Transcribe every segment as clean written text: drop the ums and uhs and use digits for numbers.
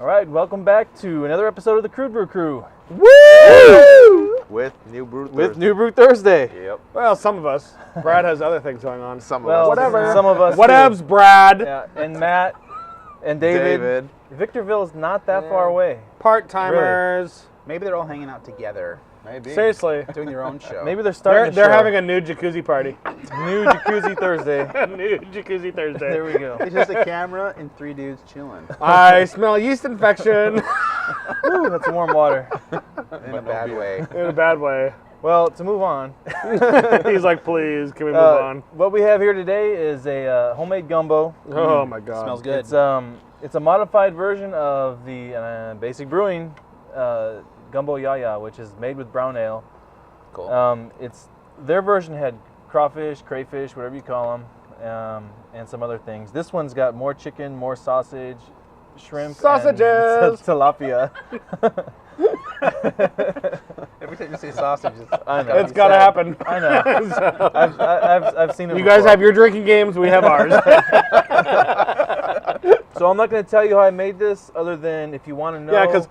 All right, welcome back to another episode of the Crude Brew Crew. Woo! With New Brew Thursday. With New Brew Thursday. Yep. Well, some of us. Brad has other things going on. Some of Well, us. Whatever. Some of us. Whatevs, too. Brad. Yeah, and Matt and David. Victorville is not that far away. Part-timers. Maybe they're all hanging out together, Maybe. Seriously. doing their own show. Maybe they're starting. They're a show. having a new jacuzzi party. New Jacuzzi Thursday. New jacuzzi Thursday. There we go. It's just a camera and 3 dudes chilling. I smell yeast infection Woo, that's warm water. In a bad way. in a bad way. Well, to move on, He's like, please, can we move on? what we have here today is a homemade gumbo. Oh my God. Smells good. It's a modified version of the Basic Brewing Gumbo Yaya, which is made with brown ale. Cool. It's their version had crawfish, crayfish, whatever you call them, and some other things. This one's got more chicken, more sausage, shrimp, Sausages! and tilapia. Every time you say sausage, I know. It's got to happen. I know. I've seen it. You guys before. have your drinking games, we have ours. So I'm not going to tell you how I made this, other than if you want to know. Yeah, because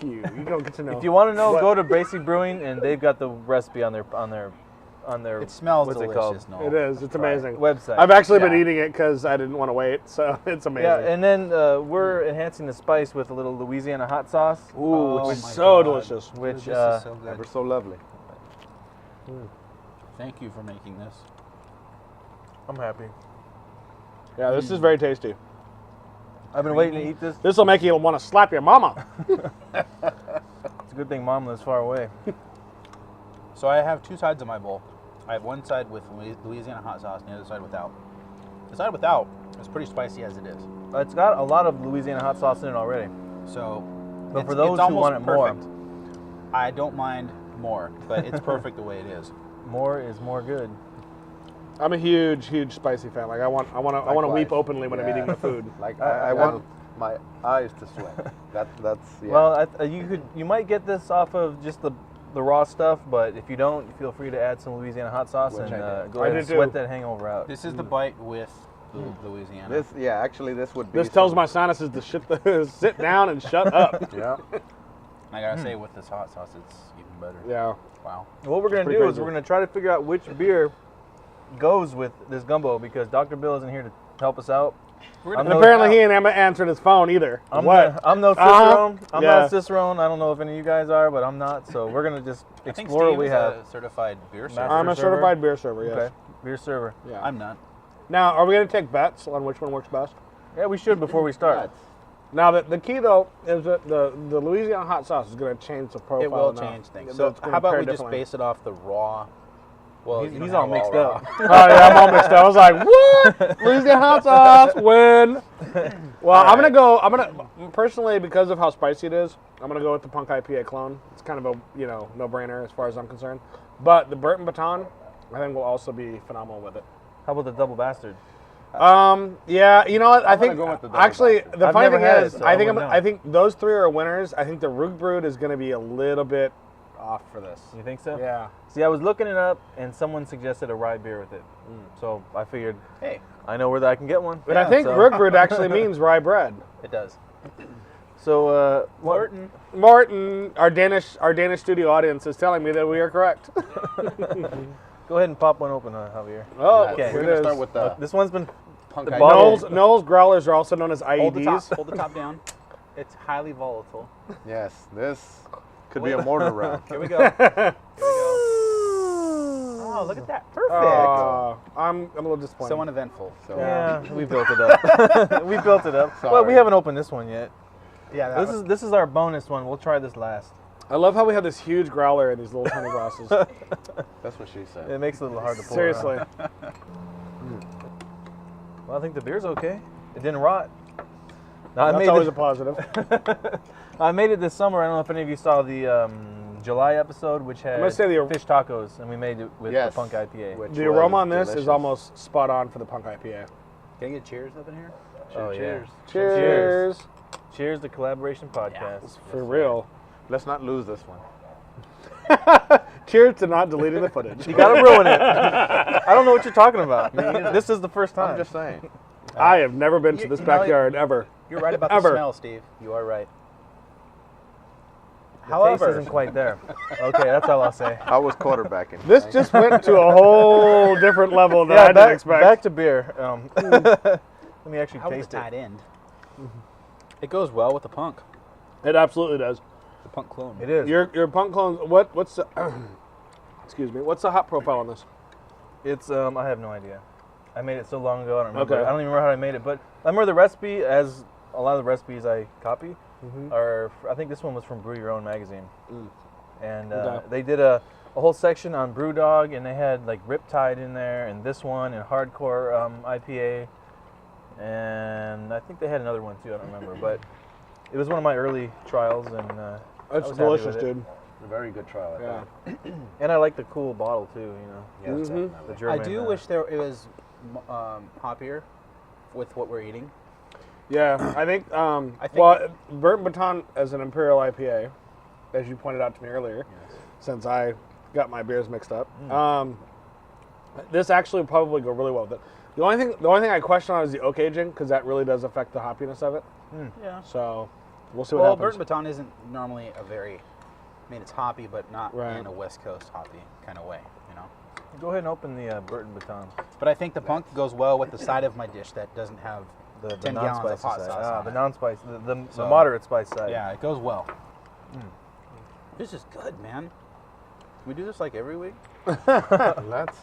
you don't get to know. if you want to know, What? go to Basic Brewing, and they've got the recipe on their. it smells what's delicious. it called? Noel. It is. It's amazing. Website. I've actually been Yeah. eating it because I didn't want to wait, so it's amazing. Yeah, and then we're enhancing the spice with a little Louisiana hot sauce. Ooh, Oh it's my so God. delicious. Which This is so good. Ever so lovely. Thank you for making this. I'm happy. Yeah, this is very tasty. I've been waiting to eat this. This will make you want to slap your mama. It's a good thing Mom lives far away. So I have 2 sides of my bowl. I have one side with Louisiana hot sauce and the other side without. The side without is pretty spicy as it is. It's got a lot of Louisiana hot sauce in it already. So, But for it's those who almost want it more. perfect. I don't mind more, but it's perfect the way it is. More is more good. I'm a huge spicy fan. Like I want to weep Likewise. openly when I'm eating my food. Like I want my eyes to sweat. That's yeah. Well, you might get this off of just the raw stuff, but if you don't, feel free to add some Louisiana hot sauce Which and I did. go I ahead and did sweat too. that hangover out. This is the bite with the Louisiana. this actually this would be This tells my sinuses to sit down and shut up. Yeah. I gotta say, with this hot sauce, it's even better. Yeah. Wow. What we're going to pretty do is crazy. we're going to try to figure out which beer goes with this gumbo, because Dr. Bill isn't here to help us out. We're I'm And no- apparently he ain't answered his phone either. I'm What? no Uh-huh. Cicerone. I'm Yeah. not a Cicerone. I don't know if any of you guys are, but I'm not. So we're going to just I think explore what Steve we is have. a certified beer Master server. I'm a server? certified beer server. Yes. Okay. Beer server. Yeah. I'm not. Now, are we going to take bets on which one works best? Yeah, we should before we start. Now, the key though is that the Louisiana hot sauce is going to change the profile. It will now. change things. It's So gonna how about pair we just differently. base it off the raw? Well, He's you don't all have mixed raw. up. Oh yeah, I'm all mixed up. I was like, what? Louisiana hot sauce win. Well, I'm gonna personally, because of how spicy it is, I'm gonna go with the Punk IPA clone. It's kind of a no-brainer as far as I'm concerned. But the Burton Baton, I think, will also be phenomenal with it. How about the double bastard? Yeah, you know what? I I'm gonna think go with the double actually bastard. the I've funny never thing had is, it, so I wouldn't know. I think those 3 are winners. I think the Rugbrod is gonna be a little bit off for this. You think so? Yeah. See, I was looking it up, and someone suggested a rye beer with it. So I figured, Hey, I know where I can get one. But I think so, Rugbrod actually means rye bread. it does. So, Martin, our Danish studio audience is telling me that we are correct. go ahead and pop one open, Javier. Oh, Okay. We're here gonna it start is. with the This one's been Punk the IPA. bottle- Noel's growlers are also known as Hold the top. IEDs. Hold the top down. It's highly volatile. Yes, this could be a mortar round. Here we go. Here we go. Oh, look at that. Perfect. I'm a little disappointed. So uneventful. So Yeah, we built it up. We built it up. Well, we Sorry. haven't opened this one yet. Yeah, This is our bonus one. We'll try this last. I love how we have this huge growler in these little tiny glasses. that's what she said. It makes it a little hard to pour. Seriously. huh? Well, I think the beer's okay. It didn't rot. No, I That's made always it- a positive. I made it this summer. I don't know if any of you saw the July episode, which had gonna say the- fish tacos, and we made it with Yes. the Punk IPA. Which The was aroma on this delicious. is almost spot on for the Punk IPA. Can I get cheers up in here? Oh, yeah. Cheers. Cheers. Cheers to Collaboration Podcast. For real. Let's not lose this one. Cheers to not deleting the footage. You gotta ruin it. I don't know what you're talking about. This is the first time. I'm just saying. I have never been to You- this you know, backyard ever. You're right about Ever. the smell, Steve. You are right. The taste However, isn't quite there. Okay, that's all I'll say. I was quarterbacking. This just went to a whole different level than I didn't expect. back to beer. Let me actually how was taste the it. tight end? It goes well with the punk. It absolutely does. The punk clone. It is. Your punk clones. What's the? Excuse me. What's the hop profile on this? It's I have no idea. I made it so long ago. I don't remember. Okay. I don't even remember how I made it, but I remember the recipe. As a lot of the recipes I copy are. I think this one was from Brew Your Own magazine, and Okay. they did a whole section on Brewdog, and they had like Riptide in there, and this one, and Hardcore IPA, and I think they had another one too. I don't remember, but it was one of my early trials, and It's was happy delicious, with it. dude. A very good trial. Yeah. and I like the cool bottle too. You know, Yes, Mhm. the definitely. German. I do wish it was hoppier with what we're eating. Yeah, I think. think- Well, Burton Baton as an Imperial IPA, as you pointed out to me earlier, since I got my beers mixed up. This actually would probably go really well with it. The only thing I question on is the oak aging, because that really does affect the hoppiness of it. Yeah. So we'll see what Well, happens. Burton Baton isn't normally a very. I mean, it's hoppy, but not Right. in a West Coast hoppy kind of way, you know. Go ahead and open the Burton Baton. But I think the punk goes well with the side of my dish that doesn't have The 10 gallons of non-spicy hot side. sauce Ah, on the it. non-spicy, the So- moderate spice side. Yeah, it goes well. This is good, man. Can we do this like every week? Let's.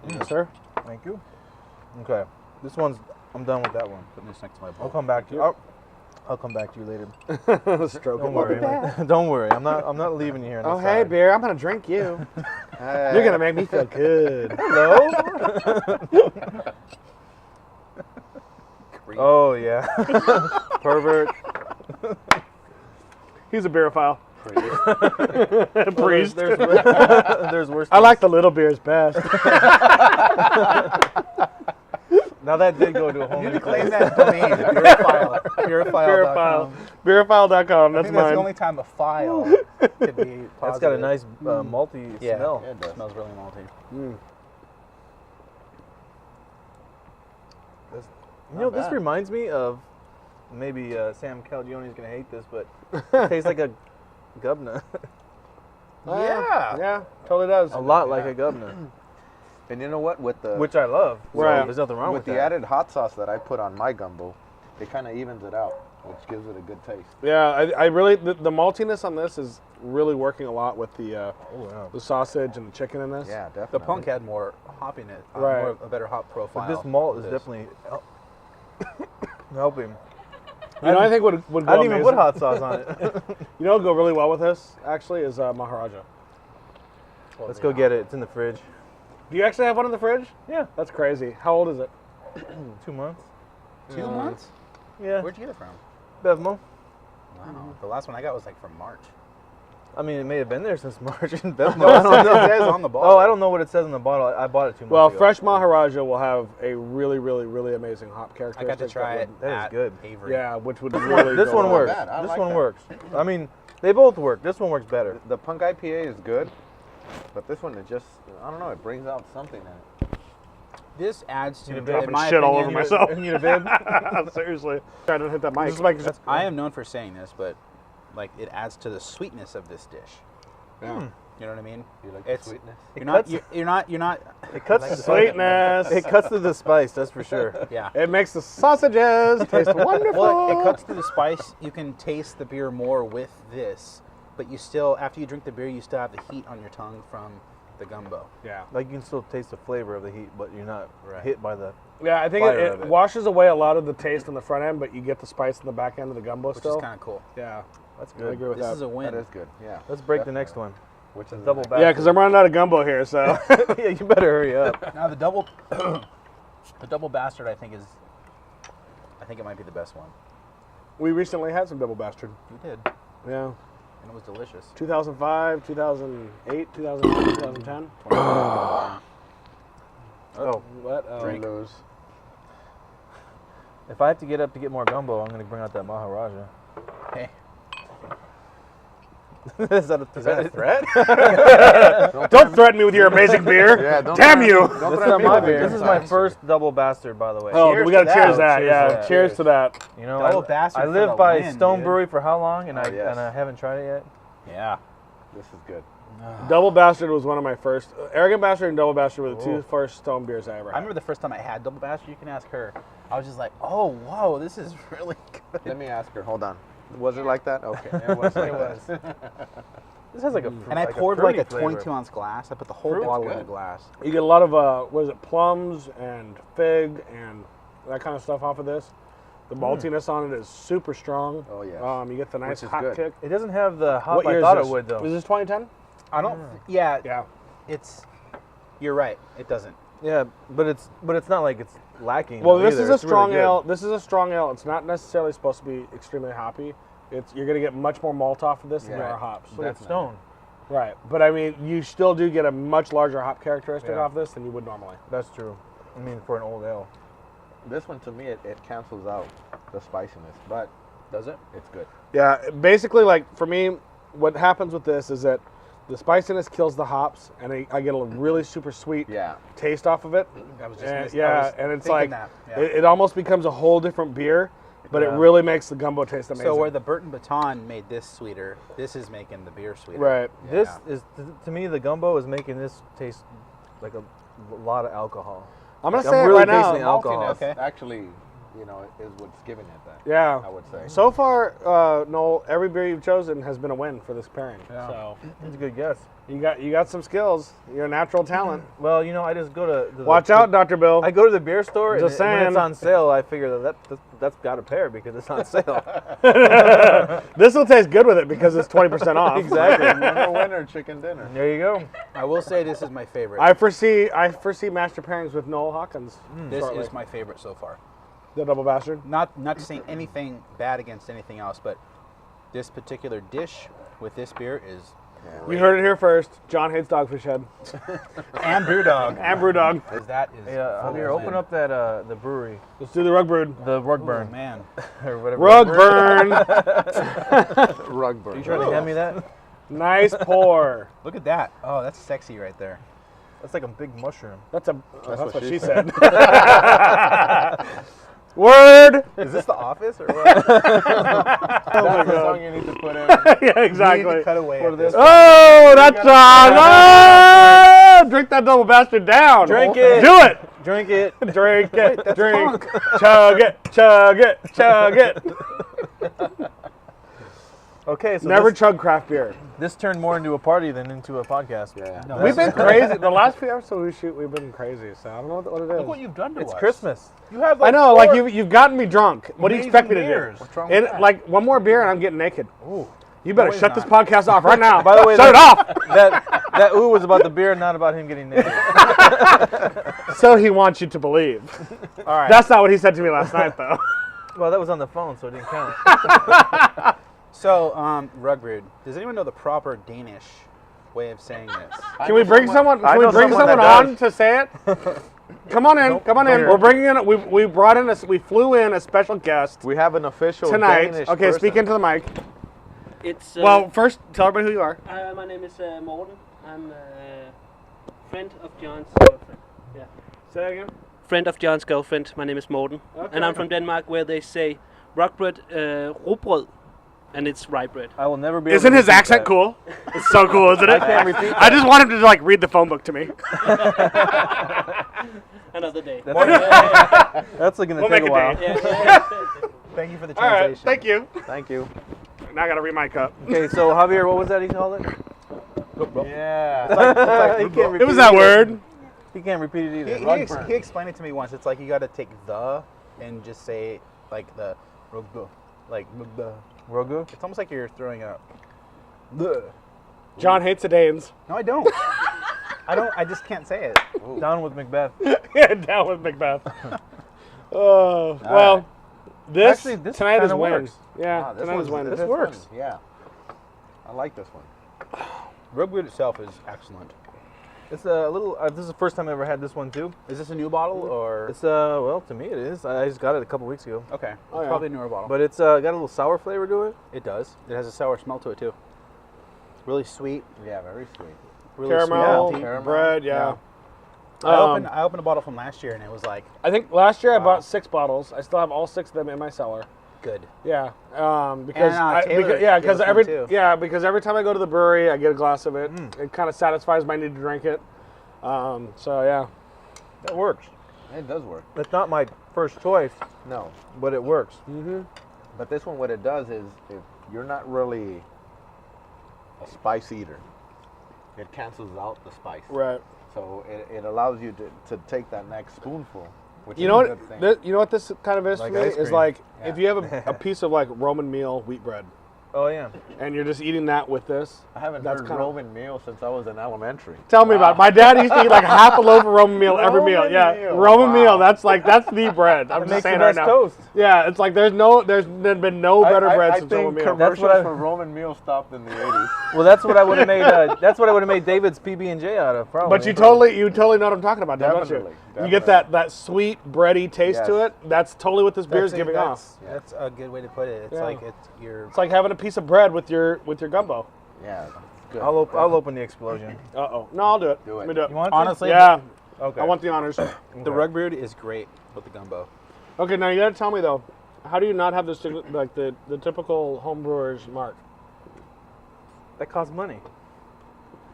Yes, sir. Thank you. Okay, this one's. I'm done with that one. Putting this next to my I'll bowl. come back to you. I'll come back to you later. Stroke Don't it. worry. Don't worry. I'm not leaving you here. On Oh, this hey, side. beer. I'm gonna drink you. You're gonna make me feel good. Hello. Creep. Oh yeah. Pervert. He's a beerophile. Priest. There's there's worse. I like the little beers best. Now that did go to a whole You new claim place. that domain, Purifile. Beerophile. Purifile.com. Beerophile.com. I That's think that's mine. the only time a file could be positive. That's got a nice malty yeah, smell. It does. Smells really malty. You know, this bad. reminds me of maybe Sam Calagione is gonna hate this, but it tastes like a Gubna. Yeah, totally does. A lot like a Gubna, And you know what? With the which I love. So Right. there's nothing wrong with the that. added hot sauce that I put on my gumbo, it kind of evens it out, which gives it a good taste. Yeah, I really the maltiness on this is really working a lot with the Oh, wow. the sausage and the chicken in this. Yeah, The definitely. punk had more hop in it. Right. More, a better hop profile. But this malt is This. definitely helping. You know, I think would go I didn't even put amazing. hot sauce on it. You know, what would go really well with this actually is Maharaja. Let's go get it. It's in the fridge. Do you actually have one in the fridge? Yeah, That's crazy. How old is it? 2 months. 2 months? Yeah, Where'd you get it from? Bevmo. Wow. The last one I got was like from March. I mean, it may have been there since March in Bevmo. No, I don't know. it says on the bottle. Oh, I don't know what it says on the bottle. I bought it 2 months Well, ago. fresh Maharaja will have a really, really, really amazing hop I characteristic. got to try it That is at good. Avery. Yeah, which would really This go one well. works. bad. I This like one that. works. I mean, they both work. This one works better. The punk IPA is good, but this one, it just, I don't know, it brings out something in it. This adds to, You're in dropping my shit all opinion, over myself. You need a bib? Seriously. Trying to hit that mic. Just like, I am known for saying this, but like it adds to the sweetness of this dish. yeah. You know what I mean? You like It's- the sweetness? You're not. It cuts Like the Sweetness. It cuts through the spice. That's for sure. Yeah. It makes the sausages taste wonderful. Well, it cuts through the spice. You can taste the beer more with this, but you still, after you drink the beer, you still have the heat on your tongue from the gumbo. Yeah. Like you can still taste the flavor of the heat, but you're not Right. hit by the. Yeah, I think Fire it of it. washes away a lot of the taste on the front end, but you get the spice in the back end of the gumbo Which still. is kind of cool. Yeah, That's I good. agree with This that. is a win. That is good, yeah. Let's break the Definitely. next one. Which is Double the back. Yeah, because I'm running out of gumbo here, so. Yeah, you better hurry up. Now the double, the double bastard, I think it might be the best one. We recently had some double bastard. We did, Yeah. and it was delicious. 2005, 2008, 2009, 2010. Oh, What? Oh. Drink. Lose. if I have to get up to get more gumbo, I'm gonna bring out that Maharaja. Hey, Is that a threat? Don't threaten me with your amazing beer. Yeah, don't Damn threaten you. me. Don't This is threaten not me my with beer. good This is my times. first double bastard, by the way. Oh, Cheers we got to to cheers that. that. Yeah, Cheers. cheers to that. You know, Double bastard I for live the by win, Stone dude. Brewery for how long, and Oh, yes. I haven't tried it yet. Yeah. This is good. Double Bastard was one of my first. Arrogant Bastard and Double Bastard were the two first Stone beers I ever I had. remember the first time I had double bastard. You can ask her. I was just like, oh, whoa, this is really good. Let me ask her. Hold on. Was it like that? Okay. It was like that. This has like a And I like poured fruity like a flavor. 22-ounce glass. I put the whole Fruit's bottle in good. a glass. You get a lot of, what is it, plums and fig and that kind of stuff off of this. The maltiness on it is super strong. Oh, yes. You get the nice Which is hot good. kick. It doesn't have the hop What year I is thought this? it would, though. Is this 2010? I don't. Yeah, Yeah. it's. You're right. It doesn't. Yeah, but it's not like it's lacking. Well, though, this either. is a It's really strong good. ale. This is a strong ale. It's not necessarily supposed to be extremely hoppy. You're going to get much more malt off of this than Yeah. there are hops. But it's Stone. Right. But I mean, you still do get a much larger hop characteristic Yeah. off this than you would normally. That's true. I mean, for an old ale. This one, to me, it cancels out the spiciness, but Does it? it's good. Yeah, basically, like for me, what happens with this is that the spiciness kills the hops, and I get a really super sweet Yeah. taste off of it. I was just. And, I was yeah, and it's thinking like that. Yeah. it almost becomes a whole different beer, but Yeah. it really makes the gumbo taste amazing. So where the Burton Baton made this sweeter, this is making the beer sweeter. right, This Yeah. is, to me, the gumbo is making this taste like a lot of alcohol. I'm gonna I'm say really it right now. tasting alcohol. Maltiness Okay. actually, is what's giving it that. Yeah. I would say. So far, Noel, every beer you've chosen has been a win for this pairing. Yeah. So That's a good guess. you got some skills. You're a natural talent. Well, I just go to the, Watch out, Dr. Bill. I go to the beer store, and Just when saying. it's on sale, I figure that's got a pair because it's on sale. This will taste good with it because it's 20% off. Exactly. Winner, chicken dinner. There you go. I will say this is my favorite. I foresee master pairings with Noel Hawkins. This shortly. is my favorite so far. The double bastard. Not saying anything bad against anything else, but this particular dish with this beer is. You heard it here first. John hates Dogfish Head And Brewdog. and Brewdog. Because that is. Yeah, full Javier, of open win. up that the brewery, Let's do the Rugbrod. the Oh, Rugburn man. or whatever. Rug burn. Rugbrod. You trying to hand me that? Nice pour. Look at that. Oh, that's sexy right there. That's like a big mushroom. That's That's what what she she said. Word. Is this The Office or what? That's the song you need to put in. Yeah, You need exactly. to cut away What at are this. Oh, that's oh, drink that double bastard down. Drink it. Do it. Drink it. Drink it. that's Drink. punk. Chug it. Chug it. Chug it. Okay, so Never this, chug craft beer. this turned more into a party than into a podcast. Yeah. No, We've that's- been crazy. The last few episodes we shoot, we've been crazy. So I don't know what it is. Look what you've done to It's us. Christmas. You have. I know, like you've gotten me drunk. What do you expect me to beers. do? What's wrong with And that? like one more beer and I'm getting naked. Ooh. You better No, he's shut this not. podcast off right now. By the way, shut it off. That ooh was about the beer, not about him getting naked. So he wants you to believe. All right. That's not what he said to me last night, though. Well, that was on the phone, so it didn't count. So, Rugbrod, does anyone know the proper Danish way of saying this? Can we bring someone? I Can we know bring someone someone that on to say it? Come on in. Come on in. here. We're bringing in. We brought in. We flew in a special guest We have an official tonight. Danish Okay, person. speak into the mic. It's Well, first tell everybody who you are. my name is Morten. I'm a friend of John's girlfriend. Yeah, Say that again. friend of John's girlfriend. My name is Morten, Okay. and I'm from Denmark, where they say Rugbrod, Rugbrod, and it's rye bread. I will never be. Isn't able to his repeat accent that. cool? It's so cool, isn't it? I can't repeat I just want him to like read the phone book to me. Another day. That's like gonna We'll take make a a while. day. Thank you for the All right. translation. Thank you. Thank you. Now I gotta read my cup. Okay, so Javier, what was that he called it? Yeah. He can't repeat It was that either. word. He can't repeat it either. He explained it to me once. It's like you got to take the and just say like the rugbu, like the. Rogu? It's almost like you're throwing up. John hates the Danes. No, I don't. I just can't say it. Down with Macbeth. Yeah, down with Macbeth. Oh well, right. this, Actually, this tonight is kinda win. works. Yeah, Wow, tonight is win. This works. One, yeah. I like this one. Rugbrod itself is excellent. It's a little. This is the first time I ever had this one too. Is this a new bottle or? It's well, to me it is. I just got it a couple weeks ago. Okay, Oh, it's yeah. probably a newer bottle. But it's got a little sour flavor to it. It does. It has a sour smell to it too. Really sweet. Yeah, very sweet. Really Caramel, sweet. Caramel. bread, yeah. I opened a bottle from last year and it was like I think last year I Wow. bought 6 bottles. I still have all 6 of them in my cellar. good. Yeah, because Taylor because gave us every one, too. because every time I go to the brewery, I get a glass of it. It kind of satisfies my need to drink it. So yeah, That works. It does work. It's not my first choice, No, but it works. but this one, what it does is, if you're not really a spice eater, it cancels out the spice. right. So it allows you to take that next spoonful, which You is know a what? good thing. You know what this kind of is Like for me ice is cream. like Yeah. if you have a piece of like Roman meal wheat bread Oh yeah. and you're just eating that with this. I haven't That's heard kinda- Roman meal since I was in elementary. Tell me about it. My dad used to eat like half a loaf of Roman meal every meal. Roman Yeah, meal, Roman wow. meal. That's the bread. I'm It just makes the saying right best now. toast. Yeah, it's like there's been no better bread I since think Roman meal. commercials That's what I- for Roman meal stopped in the 80s. Well, that's what I would have made. That's what I would have made David's PB&J out of. Probably. But you totally know what I'm talking about, don't you? Definitely, You get definitely. that sweet bready taste to Yes. it. That's totally what this beer is giving off. That's a good way to put it. It's Yeah. like you're It's like having a piece of bread with your gumbo. Yeah, it's good. I'll open the explosion. No, I'll do it. Do it. Let me do it. You want to? honestly Yeah, Okay. I want the honors. the Rugbrod is great with the gumbo. Okay, now you gotta tell me though, how do you not have this like the typical home brewer's mark? That costs money.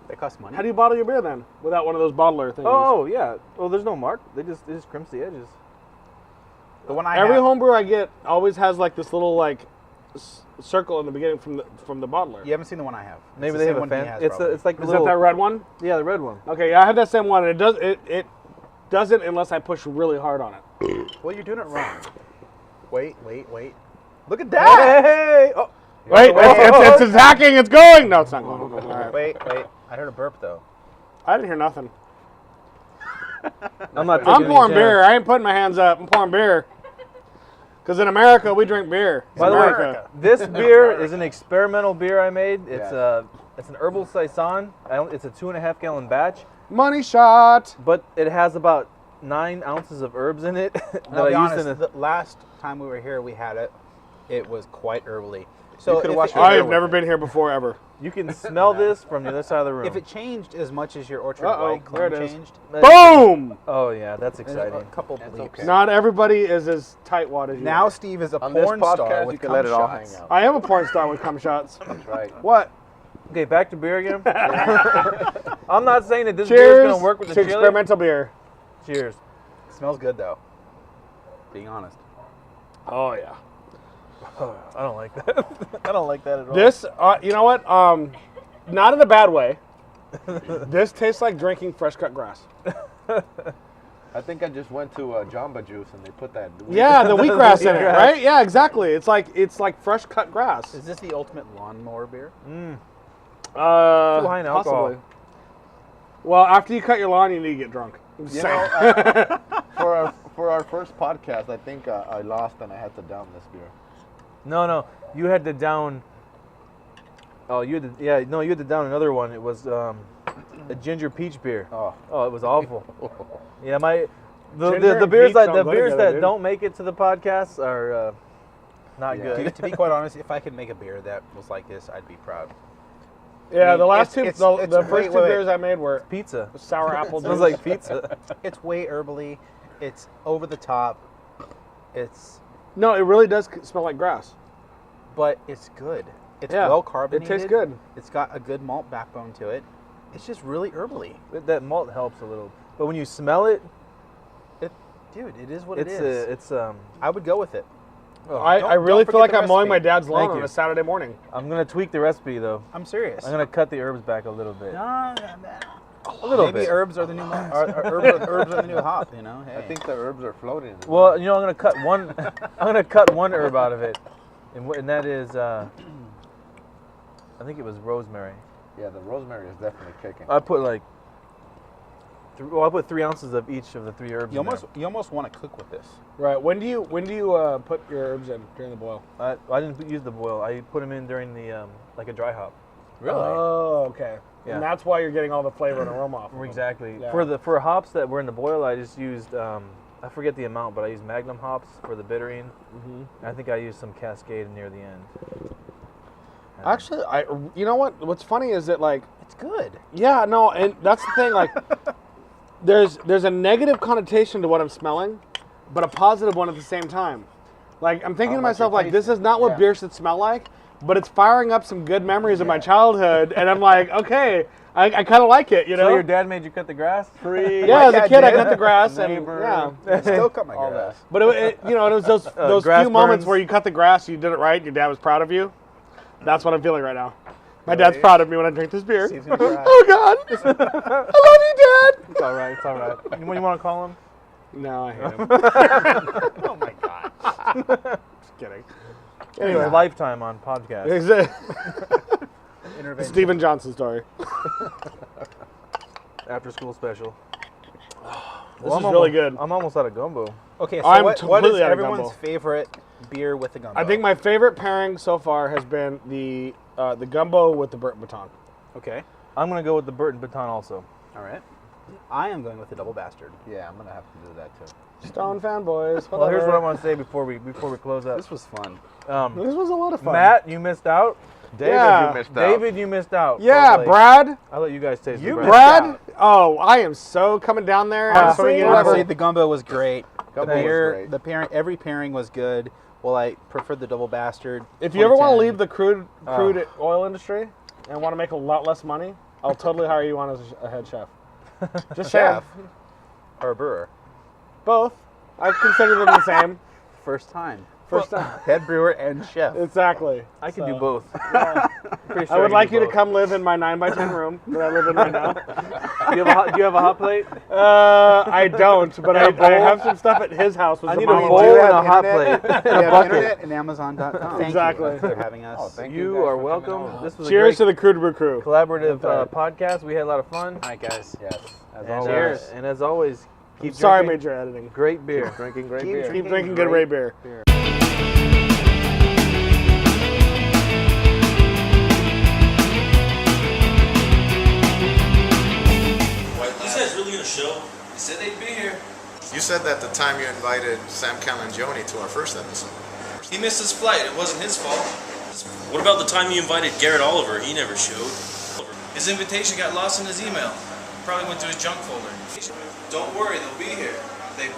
They cost money. How do you bottle your beer then without one of those bottler things? Oh yeah. Well, there's no mark. They just crimps the edges. the one I Every have, home brewer I get always has like this little like circle in the beginning from the bottler. you haven't seen the one I have. It's Maybe the they same have a one he fan. has, It's probably. it's like the Is little. that red one? Yeah, the red one. Okay, yeah, I have that same one. And it doesn't unless I push really hard on it. Well, you're doing it wrong. Wait. Look at that! Hey! Oh. Wait, it's attacking. It's going. No, it's not going. All right. Wait. I heard a burp though. I didn't hear nothing. I'm not. Taking I'm any pouring chance. beer. I ain't putting my hands up. I'm pouring beer. Because in America, we drink beer. By the America. way, this beer is an experimental beer I made. It's Yes. it's an Herbal Saison. It's a 2.5 gallon batch, Money shot. but it has about 9 ounces of herbs in it that I'll be I used honest, in the last time we were here, we had it. It was quite herbally. So could've if watched it- your I beer have with never it. been here before ever. You can smell this from the other side of the room. if it changed as much as your Orchard Uh-oh, White there clone it is. changed, Boom! Oh yeah, that's there's exciting. a couple That's bleeps. okay. Not everybody is as tightwad as you. Now are. Steve is a On this porn star podcast, with you can cum let it all shots. hang out. I am a porn star with cum shots. That's right. What? Okay, back to beer again. I'm not saying that this beer is Cheers gonna work with the to chili. experimental beer. Cheers. Smells good though. Being honest. Oh yeah. I don't like that. I don't like that at all. This, you know what? Not in a bad way. This tastes like drinking fresh cut grass. I think I just went to Jamba Juice and they put that. Yeah, the wheatgrass in it, Wheatgrass. right? Yeah, exactly. It's like fresh cut grass. Is this the ultimate lawnmower beer? Too high in alcohol. Possibly. Well, after you cut your lawn, you need to get drunk. I'm just You saying. know, for our first podcast, I think I lost and I had to down this beer. No, you had to down. Oh, you had to, yeah, no, you had to down another one. It was a ginger peach beer. Oh, Oh, it was awful. Yeah, the Ginger and beers peach that don't the go beers together, that dude. don't make it to the podcast are not Yeah. good. To be quite honest, if I could make a beer that was like this, I'd be proud. Yeah, I mean, the last it's- two, it's- the it's- first wait, two wait. beers I made were Pizza. sour apple juice. Smells like pizza. It's way herbally. It's over the top. It's No, it really does smell like grass. but it's good. It's Yeah, well it carbonated. tastes good. It's got a good malt backbone to it. It's just really herbally. That malt helps a little, but when you smell it, Dude, it is what it's it is. it's I would go with it. I really don't feel like forget I'm the mowing my recipe. dad's lawn Thank on you. a Saturday morning. I'm gonna tweak the recipe though. I'm serious. I'm gonna cut the herbs back a little bit. No, A little maybe bit. herbs are the new herbs are the new hop. You know. Hey. I think the herbs are floating. in it. Well, you know, I'm gonna cut one. I'm gonna cut one herb out of it, and that is, I think it was rosemary. Yeah, the rosemary is definitely kicking. I put like, I put 3 ounces of each of the 3 herbs. You in you almost want to cook with this. Right. When do you put your herbs in during the boil? there. I didn't use the boil. I put them in during the like a dry hop. Oh, okay. Yeah. And that's why you're getting all the flavor and aroma off of them. Exactly. Yeah. For hops that were in the boil, I just used I forget the amount, but I used Magnum hops for the bittering. Mm-hmm. I think I used some Cascade near the end. Actually, you know what? What's funny is that like, It's good. yeah, no, and that's the thing. Like, there's a negative connotation to what I'm smelling, but a positive one at the same time. Like, I'm thinking to myself, like, this is not what beer should smell like, but it's firing up some good memories of my childhood, and I'm like, okay, I kind of like it, you know? So your dad made you cut the grass? Yeah, as a kid, I cut the grass, and yeah. I still cut my grass. But it you know, it was those grass few moments burns. where you cut the grass, you did it right, and your dad was proud of you. That's what I'm feeling right now. My dad's proud of me when I drink this beer. Oh God, I love you, Dad. It's all right. It's all right. You want to call him? No, I hate him. Oh my god. Just kidding. Anyway, lifetime on podcast. It's Stephen Johnson story. After school special. This is really good. I'm almost out of gumbo. Okay, so I'm what is completely out of everyone's gumbo. favorite beer with the gumbo? I think my favorite pairing so far has been the gumbo with the Burton Baton. Okay, I'm gonna go with the Burton Baton also. all right. I am going with the double bastard. Yeah, I'm gonna have to do that too. Stone fanboys. Well, here's what I whatever. want to say before we close up. This was fun. This was a lot of fun. Matt, you missed out. David, Yeah. you missed out. David, you missed out. Yeah, Salt Lake. Brad. I'll let you guys taste You it. Brad. Oh, I am so coming down there. and Honestly, putting it in Honestly, my- the gumbo was great. Gumbo the was beer, great. the pairing, every pairing was good. Well, I preferred the double bastard. If you ever want to 2010. leave the crude oil industry and want to make a lot less money, I'll totally hire you on as a head chef. Just chef saying. or a brewer, Both. I consider them the same. first time, First time. head brewer and chef. Exactly. I can So, do both. yeah. Pretty sure I would can like do you to both. come live in my 9x10 room that I live in right now. Do you have a hot plate? I don't, but I have some stuff at his house. With I some need a mom bowl and and dad. a hot internet? plate. We And a have bucket. internet and Amazon.com. Exactly. Thank you for having us. Oh, thank you You guys are for coming welcome. over. This was Cheers a to great the Crude Brew Crew. collaborative Okay. podcast. We had a lot of fun. All right, guys. Yes, as And, always. Cheers. And as always, keep Sorry, drinking major editing. great beer. Drinking great Keep beer. Keep drinking good Ray beer. These guys really gonna show? They said they'd be here. You said that the time you invited Sam Calangione to our first episode. He missed his flight. It wasn't his fault. What about the time you invited Garrett Oliver? He never showed. His invitation got lost in his email. Probably went to his junk folder. Don't worry, they'll be here. They